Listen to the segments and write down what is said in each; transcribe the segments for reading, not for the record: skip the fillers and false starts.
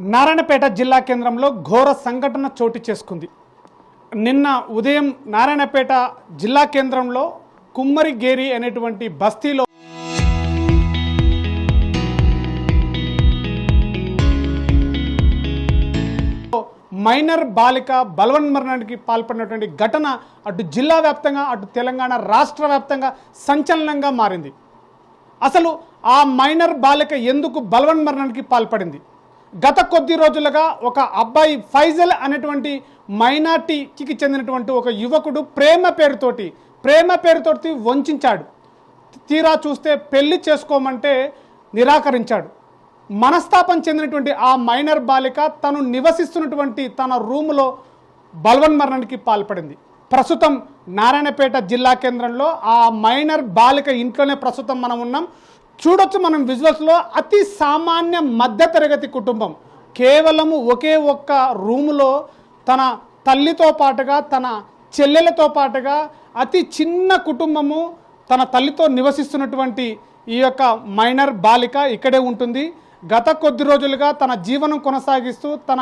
నారాయణపేట జిల్లా కేంద్రంలో ఘోర సంఘటన చోటు చేసుకుంది. నిన్న ఉదయం నారాయణపేట జిల్లా కేంద్రంలో కుమ్మరిగేరి అనేటువంటి బస్తీలో మైనర్ బాలిక బలవన్మరణానికి పాల్పడినటువంటి ఘటన అటు జిల్లా వ్యాప్తంగా అటు తెలంగాణ రాష్ట్ర వ్యాప్తంగా సంచలనంగా మారింది. అసలు ఆ మైనర్ బాలిక ఎందుకు బలవన్మరణానికి పాల్పడింది? గత కొద్ది రోజులుగా ఒక అబ్బాయి ఫైజల్ అనేటువంటి మైనార్టీకి చెందినటువంటి ఒక యువకుడు ప్రేమ పేరుతోటి వంచాడు. తీరా చూస్తే పెళ్లి చేసుకోమంటే నిరాకరించాడు. మనస్తాపం చెందినటువంటి ఆ మైనర్ బాలిక తను నివసిస్తున్నటువంటి తన రూములో బలవన్మరణానికి పాల్పడింది. ప్రస్తుతం నారాయణపేట జిల్లా కేంద్రంలో ఆ మైనర్ బాలిక ఇంట్లోనే ప్రస్తుతం మనం ఉన్నాం. చూడొచ్చు మనం విజువల్స్లో. అతి సామాన్య మధ్యతరగతి కుటుంబం, కేవలము ఒకే ఒక్క రూములో తన తల్లితో పాటుగా తన చెల్లెలతో పాటుగా అతి చిన్న కుటుంబము తన తల్లితో నివసిస్తున్నటువంటి ఈ యొక్క మైనర్ బాలిక ఇక్కడే ఉంటుంది. గత కొద్ది రోజులుగా తన జీవనం కొనసాగిస్తూ తన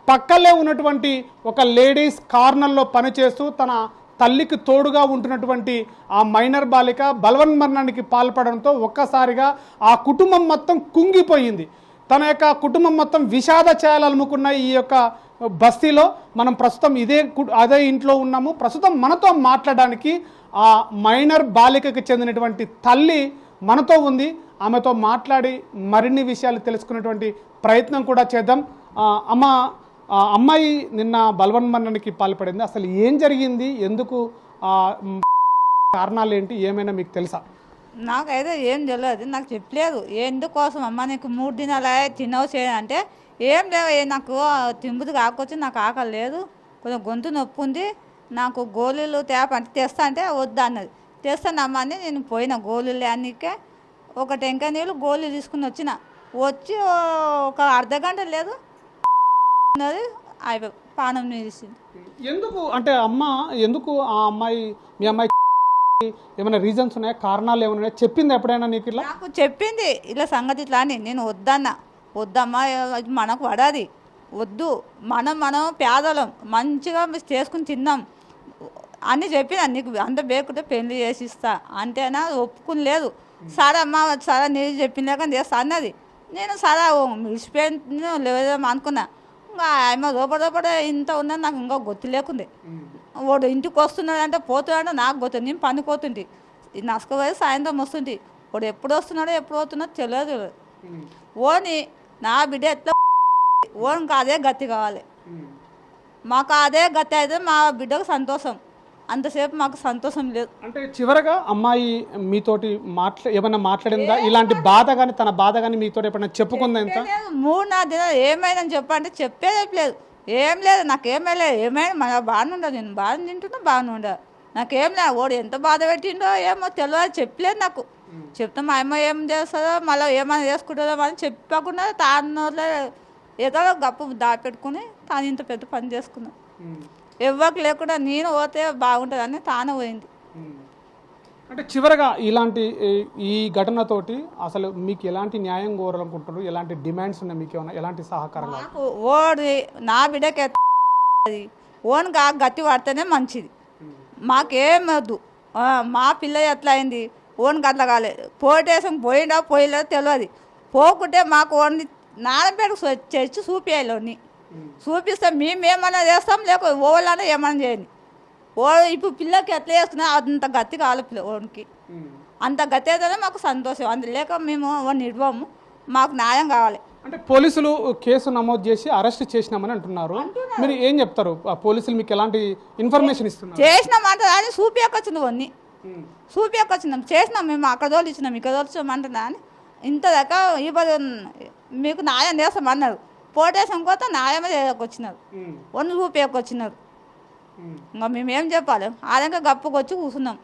పక్కలే ఉన్నటువంటి ఒక లేడీస్ కార్నర్లో పనిచేస్తూ తన తల్లికి తోడుగా ఉంటున్నటువంటి ఆ మైనర్ బాలిక బలవన్మరణానికి పాల్పడంతో ఒక్కసారిగా ఆ కుటుంబం మొత్తం కుంగిపోయింది. తన యొక్క కుటుంబం మొత్తం విషాద ఛాయలు అలుముకున్న ఈ యొక్క బస్తీలో మనం ప్రస్తుతం అదే ఇంట్లో ఉన్నాము. ప్రస్తుతం మనతో మాట్లాడడానికి ఆ మైనర్ బాలికకి చెందినటువంటి తల్లి మనతో ఉంది. ఆమెతో మాట్లాడి మరిన్ని విషయాలు తెలుసుకునేటువంటి ప్రయత్నం కూడా చేద్దాం. అమ్మాయి నిన్న బలవన్మరణానికి పాల్పడింది. అసలు ఏం జరిగింది, ఎందుకు, కారణాలు ఏంటి, ఏమైనా మీకు తెలుసా? నాకైతే ఏం తెలియదు, నాకు చెప్పలేదు. ఎందుకోసం అమ్మ నీకు 3 దినాలు తినవు చేయాలంటే ఏం లేవు, నాకు తింబుది కాకొచ్చి నాకు ఆకలి లేదు, కొంచెం గొంతు నొప్పి ఉంది, నాకు గోళీలు తేపంటే తెస్తా అంటే వద్దు అన్నది. తెస్తానమ్మా అని నేను పోయిన గోళీలు అన్నికే ఒక టెంకాయ నీళ్ళు గోళీలు తీసుకుని వచ్చి ఒక అర్ధగంట లేదు అయిపోయి పానం తీసింది. ఎందుకు అంటే ఎందుకు ఆ అమ్మాయి, మీ అమ్మాయి ఏమైనా రీజన్స్ ఉన్నాయా, కారణాలు ఏమైనా చెప్పింది ఎప్పుడైనా నీకు? ఇలా నాకు చెప్పింది, ఇలా సంగతి ఇట్లా అని. నేను వద్దమ్మా మనకు పడాది, వద్దు, మనం పేదలం, మంచిగా చేసుకుని తిన్నాం అని చెప్పిన. నీకు అంత బేకుంటే పెళ్లి చేసిస్తా అంటేనా ఒప్పుకుని లేదు. సరే అమ్మ సరే నేను చెప్పినాక చేస్తా అన్నది. నేను సరే విడిచిపోయిన లేదేమో అనుకున్నా. ఇంకా ఆమె లోపల ఇంత ఉన్నది నాకు ఇంకా గొత్తు లేకుంది. వాడు ఇంటికి వస్తున్నాడంటే పోతున్నాడో నాకు గొత్తు. నేను పనిపోతుంటే నసుకపోయి సాయంత్రం వస్తుంది. వాడు ఎప్పుడు వస్తున్నాడో ఎప్పుడు పోతున్నాడో తెలియదు. ఓని నా బిడ్డ ఎట్లా ఓనికి అదే గతి కావాలి, మాకు అదే గతి అయితే మా బిడ్డకు సంతోషం. అంతసేపు మాకు సంతోషం లేదు. అంటే చివరగా అమ్మాయి మీతోటి ఏమైనా మాట్లాడిందా? ఇలాంటి బాధ కానీ తన బాధ కానీ మీతో ఎప్పుడైనా చెప్పుకుందా? ఎంత 3-4 దినాలు ఏమైనా చెప్పంటే చెప్పలేదు. ఏం లేదు, నాకేమీ లేదు. ఏమైనా మన బాగానే ఉండదు, నేను బాగా తింటున్నా బాగానే ఉండదు, నాకేం లేదు. వాడు ఎంత బాధ పెట్టిండో ఏమో తెలియదు, చెప్పలేదు నాకు. చెప్తే మా అమ్మ ఏం చేస్తుందో మళ్ళీ ఏమైనా చేసుకుంటుందో అని చెప్పకుండా తాను ఏదో గప్పు దాపెట్టుకుని తాను ఇంత పెద్ద పని చేసుకున్నాను. ఎవ్వరికి లేకుండా నేను పోతే బాగుంటుందని తాను పోయింది. అంటే చివరగా ఇలాంటి ఈ ఘటనతోటి అసలు మీకు ఎలాంటి న్యాయం కోరాలనుకుంటున్నారు? ఎలాంటి డిమాండ్స్ ఉన్నాయి మీకు? ఏమైనా ఎలాంటి సహకారం? నాకు ఓడి నా బిడ్డకి ఓన్గా గట్టి పడితేనే మంచిది, మాకేం వద్దు. మా పిల్ల ఎట్లా అయింది ఓన్ గట్ల కాలేదు. పోటేసం పోయిలేదో తెలియదు. పోకుంటే మాకు ఓన్లీ నాన్నపేటకు చర్చి చూపించాలి. చూపిస్తే మేమేమన్నా చేస్తాం, లేకపోతే ఓళ్ళన్నా ఏమన్నా చేయండి. ఇప్పుడు పిల్లకి ఎట్లా చేస్తున్నా అంత గతి కావాలి పిల్లకి, అంత గతి అయితేనే మాకు సంతోషం. అంత లేక మేము వాడిని ఇవ్వము, మాకు న్యాయం కావాలి. అంటే పోలీసులు కేసు నమోదు చేసి అరెస్ట్ చేసినామని అంటున్నారు. మీరు ఏం చెప్తారు? పోలీసులు మీకు ఎలాంటి ఇన్ఫర్మేషన్ ఇస్తున్నారు? చేసినామంటే అని చూపించకొచ్చింది, కొన్ని చూపించకొచ్చినాం, చేసినాం మేము, అక్కడ తోలు ఇచ్చినాం ఇక్కడ తోలుచామంటున్నా అని ఇంత దాకా మీకు న్యాయం చేస్తామన్నారు. పోటేసం కోత న్యాయమే చేయకొచ్చినారు, వన్ను చూపించకొచ్చినారు. ఇంకా మేమేం చెప్పాలి, అదంతా గప్పుకొచ్చి కూర్చున్నాం.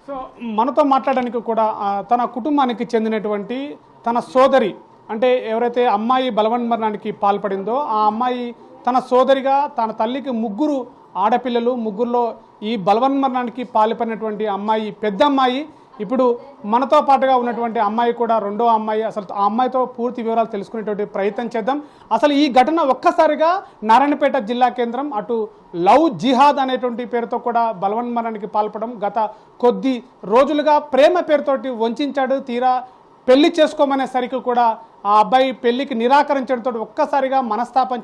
సో మనతో మాట్లాడడానికి కూడా తన కుటుంబానికి చెందినటువంటి తన సోదరి, అంటే ఎవరైతే అమ్మాయి బలవన్మరణానికి పాల్పడిందో ఆ అమ్మాయి తన సోదరిగా తన తల్లికి 3 ఆడపిల్లలు, 3లో ఈ బలవన్మరణానికి పాల్పడినటువంటి అమ్మాయి పెద్ద అమ్మాయి ఇప్పుడు మనతో పాటుగా ఉన్నటువంటి అమ్మాయి కూడా రెండో అమ్మాయి, అసలు ఆ అమ్మాయితో పూర్తి వివరాలు తెలుసుకునేటువంటి ప్రయత్నం చేద్దాం. అసలు ఈ ఘటన ఒక్కసారిగా నారాయణపేట జిల్లా కేంద్రం అటు లవ్ జిహాద్ అనేటువంటి పేరుతో కూడా బలవన్మరణానికి పాల్పడడం, గత కొద్ది రోజులుగా ప్రేమ పేరుతోటి వంచాడు. తీరా పెళ్లి చేసుకోమనేసరికి కూడా ఆ అబ్బాయి పెళ్లికి నిరాకరించడంతో ఒక్కసారిగా మనస్తాపం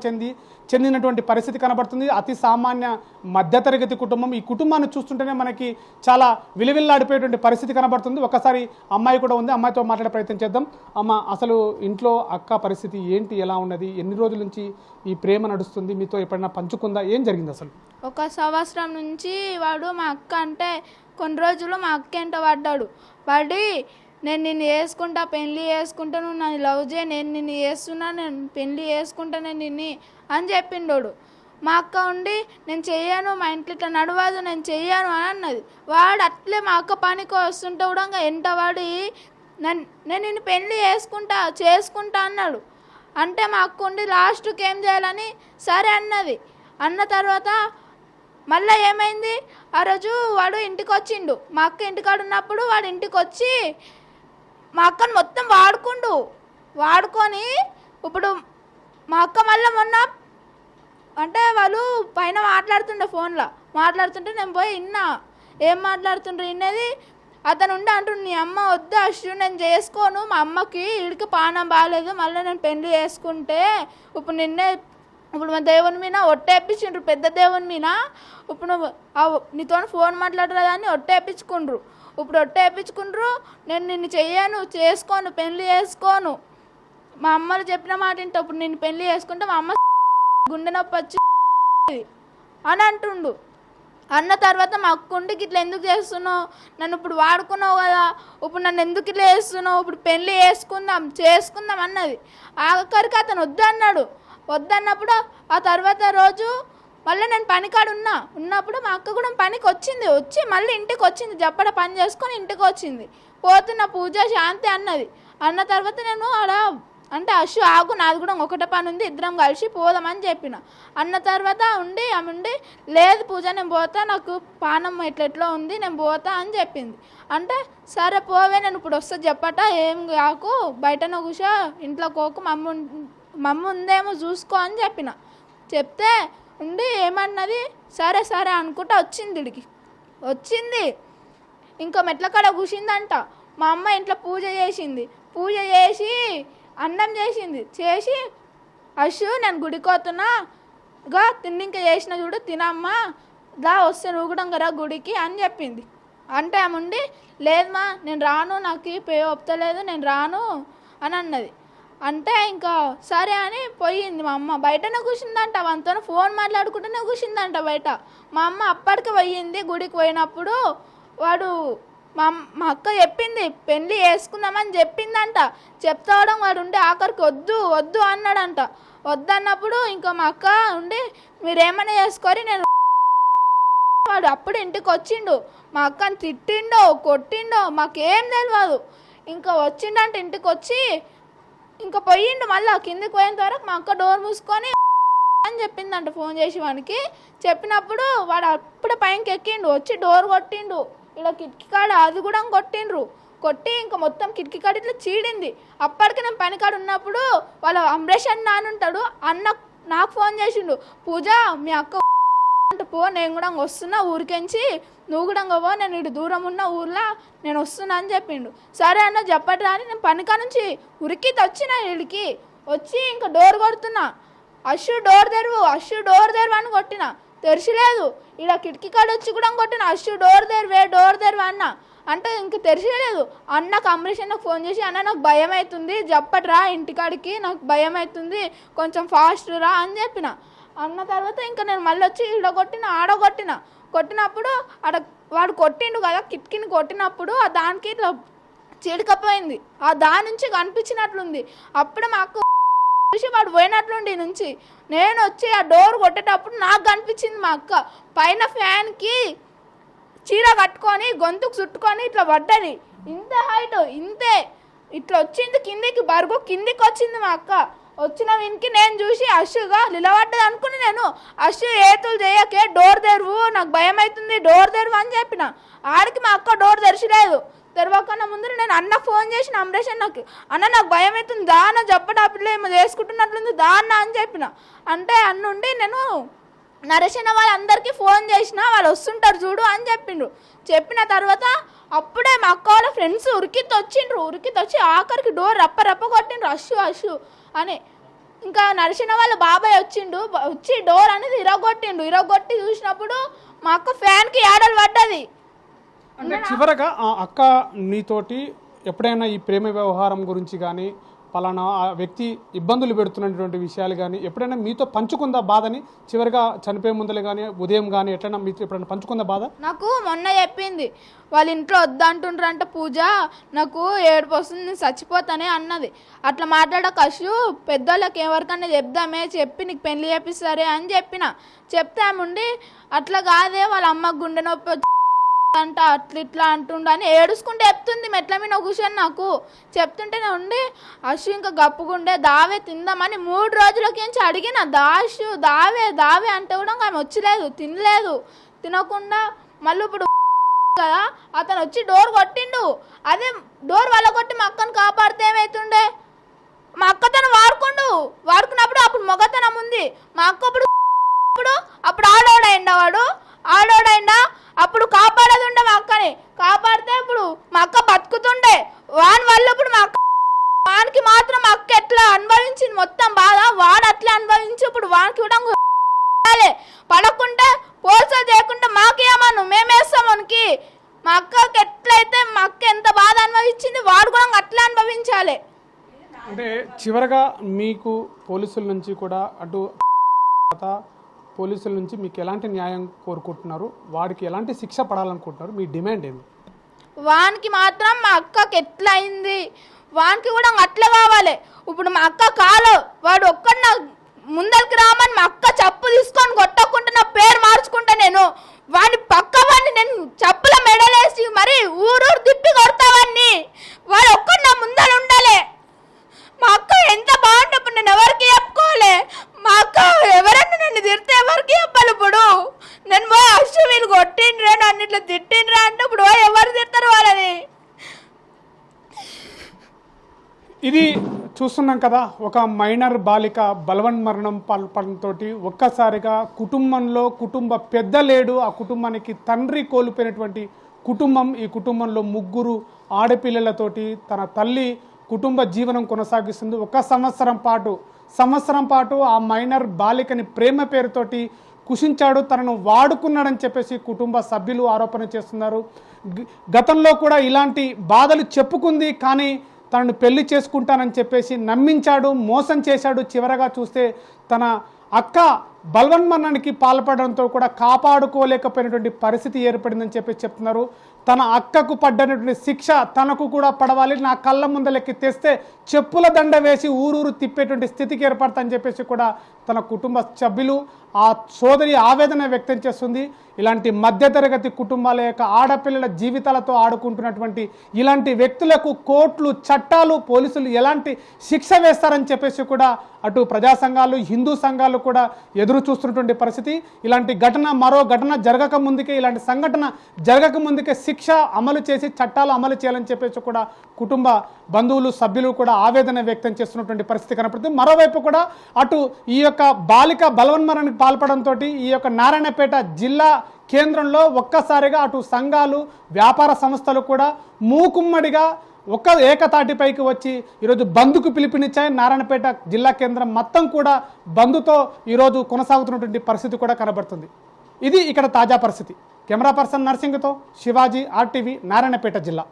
చెందినటువంటి పరిస్థితి కనబడుతుంది. అతి సామాన్య మధ్యతరగతి కుటుంబం. ఈ కుటుంబాన్ని చూస్తుంటేనే మనకి చాలా విలువిల్లాడిపోయేటువంటి పరిస్థితి కనబడుతుంది. ఒక్కసారి అమ్మాయి కూడా ఉంది, అమ్మాయితో మాట్లాడే ప్రయత్నం చేద్దాం. అమ్మ, అసలు ఇంట్లో అక్క పరిస్థితి ఏంటి, ఎలా ఉన్నది, ఎన్ని రోజుల నుంచి ఈ ప్రేమ నడుస్తుంది, మీతో ఎప్పుడైనా పంచుకుందా, ఏం జరిగింది అసలు? 1 సంవత్సరం నుంచి వాడు మా అక్క అంటే కొన్ని రోజులు మా అక్క ఎంట పడ్డాడు. పడి నేను నిన్ను వేసుకుంటా, పెళ్ళి చేసుకుంటా, నువ్వు నన్ను లవ్ చేయి, నేను నిన్ను చేస్తున్నా, నేను పెళ్ళి చేసుకుంటా, నేను నిన్ను అని చెప్పిండోడు. మా అక్క ఉండి నేను చెయ్యను, మా ఇంట్లో ఇట్లా నడవదు, నేను చెయ్యను అని అన్నది. వాడు అట్లే మా అక్క పనికి వస్తుంటే కూడా ఎంట వాడి నేను నిన్ను పెళ్ళి చేసుకుంటా అన్నాడు. అంటే మా అక్క ఉండి లాస్ట్కి ఏం చేయాలని సరే అన్నది. అన్న తర్వాత మళ్ళీ ఏమైంది, ఆ రోజు వాడు ఇంటికి వచ్చిండు. మా అక్క ఇంటికాడ ఉన్నప్పుడు వాడు ఇంటికి వచ్చి మా అక్కను మొత్తం వాడుకొని ఇప్పుడు మా అక్క మళ్ళీ మొన్న అంటే వాళ్ళు పైన ఫోన్లో మాట్లాడుతుంటే నేను పోయి విన్నా. ఏం మాట్లాడుతుండ్రు విన్నది, అతను ఉండి అంటుండు, నీ అమ్మ వద్దు అశ్రు, నేను చేసుకోను, మా అమ్మకి వీడికి పానం బాగాలేదు, మళ్ళీ నేను పెళ్లి చేసుకుంటే ఇప్పుడు మా దేవుని మీద ఒట్టేపించిండ్రు, పెద్ద దేవుని మీద. ఇప్పుడు నీతో ఫోన్ మాట్లాడరాదని ఒట్టేపించుకుండ్రు. ఇప్పుడు ఒట్టేపించుకుండ్రు, నేను నిన్ను చెయ్యను, చేసుకోను, పెళ్ళి చేసుకోను, మా అమ్మలు చెప్పిన మాట ఇంట, ఇప్పుడు నిన్ను పెళ్ళి చేసుకుంటే మా అమ్మ గుండె నొప్పి వచ్చి అని అంటుండు. అన్న తర్వాత మా అక్కుండికి ఇట్లా ఎందుకు చేస్తున్నావు, నన్ను ఇప్పుడు వాడుకున్నావు కదా, ఇప్పుడు నన్ను ఎందుకు ఇట్లా చేస్తున్నావు, ఇప్పుడు పెళ్ళి చేసుకుందాం అన్నది. ఆఖరికి అతను వద్దన్నప్పుడు ఆ తర్వాత రోజు మళ్ళీ నేను పనికాడు ఉన్నప్పుడు మా అక్క కూడా పనికి వచ్చి మళ్ళీ ఇంటికి వచ్చింది, జప్పడ పని చేసుకొని ఇంటికి వచ్చింది. పోతున్న పూజ శాంతి అన్న తర్వాత నేను ఆడ అంటే అశ్వ ఆగు, నాది కూడా ఒకటే పని ఉంది, ఇద్దరం కలిసి పోదామని చెప్పిన. అన్న తర్వాత ఆమె ఉండి లేదు పూజ, నేను పోతా, నాకు పానం ఎట్లెట్లో ఉంది, నేను పోతా అని చెప్పింది. అంటే సరే పోవే, నేను ఇప్పుడు వస్తా చెప్పట, ఏం కాకు, బయటనే కూర్చో, ఇంట్లో కోకు, మమ్మ ఉందేమో చూసుకో అని చెప్తే ఉండి ఏమన్నది, సరే అనుకుంటా వచ్చింది. ఇంకా మెట్ల కాడ కూర్చిందంట. మా అమ్మ ఇంట్లో పూజ చేసి అన్నం చేసి అశు నేను గుడికోతున్నా గా తిండింక చేసిన చూడు, తినమ్మా, దా వస్తే నువ్వు కూడా రా గుడికి అని చెప్పింది. అంటే ఆమె ఉండి లేదమ్మా నేను రాను, నాకు పే ఒప్పుతలేదు, నేను రాను అని అన్నది. అంటే ఇంకా సరే అని పోయింది. మా అమ్మ బయటనే కూర్చుందంట, వాళ్ళతో ఫోన్ మాట్లాడుకుంటూనే కూర్చుందంట బయట. మా అమ్మ అప్పటికి పోయింది. గుడికి పోయినప్పుడు వాడు మా అక్క చెప్పింది పెళ్ళి చేసుకుందామని చెప్పిందంట. చెప్తావడం వాడు ఉండి ఆఖరికి వద్దు అన్నాడంట. వద్దన్నప్పుడు ఇంకా మా అక్క ఉండి మీరేమైనా చేసుకోరి, నేను వాడు అప్పుడు ఇంటికి వచ్చిండు. మా అక్కని తిట్టిండో కొట్టిండో మాకేం తెలియదు. ఇంకా వచ్చిండంటే ఇంటికి వచ్చి ఇంకా పోయిండు. మళ్ళీ కిందికి పోయిన తర్వాత మా అక్క డోర్ మూసుకొని అని చెప్పిందంట ఫోన్ చేసి వానికి. చెప్పినప్పుడు వాడు అప్పుడే పైకి ఎక్కిండు, వచ్చి డోర్ కొట్టిండు. ఇలా కిటికీ కాడ అది కూడా కొట్టి ఇంకా మొత్తం కిటికీ కాడ ఇట్లా చీడింది. అప్పటికి నేను పనికాడు ఉన్నప్పుడు వాళ్ళ అమరేష్ అన్న ఉంటాడు, అన్న నాకు ఫోన్ చేసిండు, పూజ మీ అక్క అంటే పో, నేను కూడా వస్తున్నా ఊరికెంచి, నువ్వు కూడా పో, నేను ఇటు దూరం ఉన్న ఊర్లో నేను వస్తున్నా అని చెప్పిండు. సరే అన్న చెప్పట్రా అని నేను పనికా నుంచి ఉరికి వచ్చిన వీడికి వచ్చి ఇంకా డోర్ కొడుతున్నా, అశ్వు డోర్ తెరువు అని కొట్టిన, తెరిచలేదు. ఇలా కిటికీ కాడ వచ్చి కూడా కొట్టిన, అశ్వు డోర్ తెరువు అన్న అంటే ఇంక తెరిచలేదు. అన్నకు అమరీష్ అన్నకు ఫోన్ చేసి, అన్న నాకు భయం అవుతుంది, చెప్పట్రా ఇంటికాడికి, నాకు భయం అవుతుంది, కొంచెం ఫాస్ట్ రా అని చెప్పిన. అన్న తర్వాత ఇంకా నేను మళ్ళీ వచ్చి కొట్టినప్పుడు వాడు కొట్టిండు కదా కిటికీని కొట్టినప్పుడు ఆ దానికి ఇట్లా చీడకపోయింది, ఆ దాని నుంచి కనిపించినట్లుంది. అప్పుడు మాకు చూసి వాడు పోయినట్లుండి నుంచి నేను వచ్చి ఆ డోర్ కొట్టేటప్పుడు నాకు కనిపించింది మా అక్క పైన ఫ్యాన్కి చీర కట్టుకొని గొంతుకు చుట్టుకొని ఇట్లా పడ్డది. ఇంత హైట్ ఇంతే ఇట్లా వచ్చింది, కిందికి వచ్చింది మా అక్క. వచ్చిన వీనికి నేను చూసి అశ్వుగా నిలబడ్డది అనుకుని నేను అశ్వు ఏతులు చేయకే, డోర్ తెరువు, నాకు భయం అవుతుంది, డోర్ తెరువు అని చెప్పిన. ఆడికి మా అక్క డోర్ తెరిచలేదు. తెరవకన్నా ముందు నేను అన్నకు ఫోన్ చేసిన అమరేష్ అన్నకి, అన్న నాకు భయం అవుతుంది దా అన్న చెప్పట ఆ పిల్ల ఏమో చేసుకుంటున్నట్లుంది దా అన్న అని చెప్పిన. అంటే అన్నుండి నేను నరేష్ అన్న వాళ్ళందరికీ ఫోన్ చేసిన, వాళ్ళు వస్తుంటారు చూడు అని చెప్పిండ్రు. చెప్పిన తర్వాత అప్పుడే మా అక్క వాళ్ళ ఫ్రెండ్స్ ఉరికితొచ్చి ఆఖరికి డోర్ రప్ప కొట్టిండ్రు అషు అని. ఇంకా నరసిన వాళ్ళ బాబాయ్ వచ్చి డోర్ అనేది ఇరగొట్టి చూసినప్పుడు మా అక్క ఫ్యాన్కి ఏడలు పడ్డది. అంటే చివరగా అక్క నీతోటి ఎప్పుడైనా ఈ ప్రేమ వ్యవహారం గురించి కానీ పలానా ఆ వ్యక్తి ఇబ్బందులు పెడుతున్నటువంటి విషయాలు కానీ ఎప్పుడైనా మీతో పంచుకుందా బాధని? చివరిగా చనిపోయే ముందలే కానీ ఉదయం కానీ ఎట్లైనా మీతో ఎప్పుడైనా పంచుకుందా బాధ? నాకు మొన్న చెప్పింది, వాళ్ళ ఇంట్లో వద్దంటుండ్రంట పూజ, నాకు ఏడుపు వస్తుంది నేను చచ్చిపోతానే అన్నది. అట్లా మాట్లాడక అషు పెద్దోళ్ళకి ఎవరికన్నా చెప్దామే, చెప్పి నీకు పెళ్లి చేపిస్తారే అని చెప్తే ఆమె ఉండి అట్లా కాదే వాళ్ళ అమ్మకు గుండె నొప్పి అంట అట్లా అంటుండని ఏడుచుకుంటే చెప్తుంది. మెట్ల మీద కూర్చొని నాకు చెప్తుంటేనే ఉండి అషు ఇంకా గప్పుగుండే దావే తిందామని 3 రోజులకించి అడిగిన, దాషు దావే అంటే కూడా ఆమె వచ్చలేదు, తినలేదు. తినకుండా మళ్ళీ ఇప్పుడు కదా అతను వచ్చి డోర్ కొట్టిండు. అదే డోర్ వల్ల కొట్టి మా అక్కను కాపాడితే ఏమవుతుండే? మా అక్క తను వాడుకున్నప్పుడు అప్పుడు మొగతనం ఉంది. మా అక్క అప్పుడు ఆడోడైండా అప్పుడు కాపాడేది ఉండే. మా అక్కని కాపాడితే ఇప్పుడు మా అక్క బతుకుతుండే. వాని వల్ల ఇప్పుడు వానికి మాత్రం మా అక్క ఎట్లా అనుభవించింది మొత్తం బాధ, వాడు అట్లా అనుభవించి ఇప్పుడు వానికి కూడా పడకుండా పోల్సలు చేయకుండా మాకేమను మేమేస్తాం మనకి. మా అక్కకి ఎట్లయితే మా అక్క ఎంత బాధ అనుభవించింది వాడు కూడా అట్లా అనుభవించాలి. అంటే చివరగా మీకు పోలీసుల నుంచి కూడా పోలీసుల నుంచి మీకు ఎలాంటి న్యాయం కోరుకుంటున్నారు? వాడికి ఎలాంటి శిక్ష పడాలనుకుంటున్నారు? మీ డిమాండ్ ఏమి? వానికి మాత్రం మా అక్కకి ఎట్లా అయింది వానికి కూడా అట్లా కావాలి. ఇప్పుడు మా అక్క వాడు ఒక్కడు నా ముందరికి రామని మా అక్క చెప్పు తీసుకొని కొట్టకుండా నా పేరు మార్చుకుంటా నేను. వాడిని నేను చెప్పుల మెడలేసి మరి ఊరు తిప్పి కొడతావాన్ని. వాడు ఒక్కడు నా ముందర ఉండాలి. మా అక్క ఎంత బాగుంటప్పుడు నేను ఎవరికి చెప్పుకోలే. మా అక్క ఎవరన్నా నన్ను తిడితే ఎవరికి చెప్పాలి? ఇప్పుడు నేను పోయి అషు వీళ్ళు కొట్టిండ్రే నన్ను ఇట్లా తిట్టిండ్రా అంటే ఇప్పుడు ఎవరు తిడతారు వాళ్ళని? ఇది చూస్తున్నాం కదా, ఒక మైనర్ బాలిక బలవన్మరణం పాల్పడంతో ఒక్కసారిగా కుటుంబ పెద్ద లేడు, ఆ కుటుంబానికి తండ్రి కోల్పోయినటువంటి కుటుంబం. ఈ కుటుంబంలో 3 ఆడపిల్లలతోటి తన తల్లి కుటుంబ జీవనం కొనసాగిస్తుంది. ఒక సంవత్సరం పాటు ఆ మైనర్ బాలికని ప్రేమ పేరుతోటి కుషించాడు, తనను వాడుకున్నాడని చెప్పేసి కుటుంబ సభ్యులు ఆరోపణ చేస్తున్నారు. గతంలో కూడా ఇలాంటి బాధలు చెప్పుకుంది, కానీ తనను పెళ్లి చేసుకుంటానని చెప్పేసి నమ్మించాడు, మోసం చేశాడు. చివరగా చూస్తే తన అక్క బలవన్మరణానికి పాల్పడడంతో కూడా కాపాడుకోలేకపోయినటువంటి పరిస్థితి ఏర్పడిందని చెప్పేసి చెప్తున్నారు. తన అక్కకు పడ్డటువంటి శిక్ష తనకు కూడా పడవాలి, నా కళ్ళ ముందలెక్కి తెస్తే చెప్పుల దండ వేసి ఊరూరు తిప్పేటువంటి స్థితికి ఏర్పడతాయని చెప్పేసి కూడా తన కుటుంబ సభ్యులు ఆ సోదరి ఆవేదన వ్యక్తం చేస్తుంది. ఇలాంటి మధ్యతరగతి కుటుంబాల యొక్క ఆడపిల్లల జీవితాలతో ఆడుకుంటున్నటువంటి ఇలాంటి వ్యక్తులకు కోర్టులు, చట్టాలు, పోలీసులు ఎలాంటి శిక్ష వేస్తారని చెప్పేసి కూడా అటు ప్రజా సంఘాలు, హిందూ సంఘాలు కూడా ఎదురు చూస్తున్నటువంటి పరిస్థితి. ఇలాంటి మరో ఘటన జరగక ముందుకే, ఇలాంటి సంఘటన జరగక ముందుకే శిక్ష అమలు చేసి చట్టాలు అమలు చేయాలని చెప్పేసి కూడా కుటుంబ బంధువులు, సభ్యులు కూడా ఆవేదన వ్యక్తం చేస్తున్నటువంటి పరిస్థితి కనపడుతుంది. మరోవైపు కూడా అటు ఈ యొక్క బాలిక బలవన్మరణానికి పాల్పడంతో ఈ యొక్క నారాయణపేట జిల్లా కేంద్రంలో ఒక్కసారిగా అటు సంఘాలు, వ్యాపార సంస్థలు కూడా మూకుమ్మడిగా ఏకతాటిపైకి వచ్చి ఈరోజు బంద్కు పిలుపునిచ్చాయి. నారాయణపేట జిల్లా కేంద్రం మొత్తం కూడా బంద్తో ఈరోజు కొనసాగుతున్నటువంటి పరిస్థితి కూడా కనబడుతుంది. ఇది ఇక్కడ తాజా పరిస్థితి. కెమెరా పర్సన్ నర్సింగ్తో శివాజీ, RTV, నారాయణపేట జిల్లా.